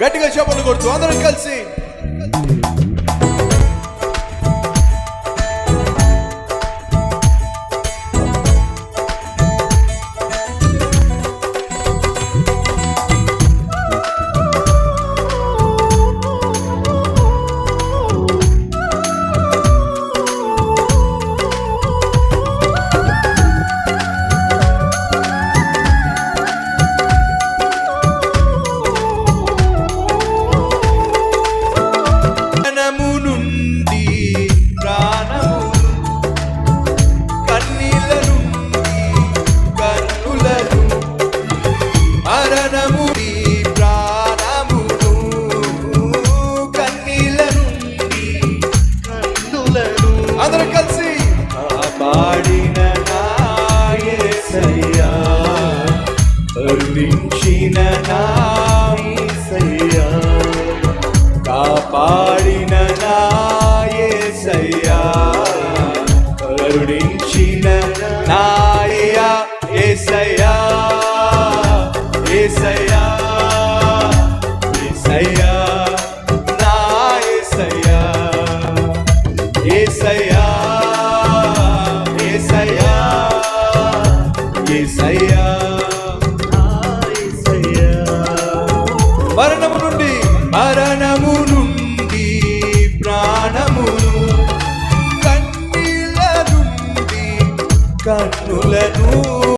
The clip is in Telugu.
గట్టిగా చప్పట్లు కొడుతూ అందరం కలిసి అందరం కలిసి కాపాడిన నా యేసయ్యా, కరుణించిన నా యేసయ్యా, కాపాడిన నా యేసయ్యా, కరుణించిన నా యేసయ్యా, యేసయ్యా, యేసయ్యా, నా యేసయ్యా, యేసయ్యా, యేసయ్యా, యేసయ్యా, నా యేసయ్యా. మరణము నుండి ప్రాణమును, కన్నీళ్ళ నుండి కన్నులను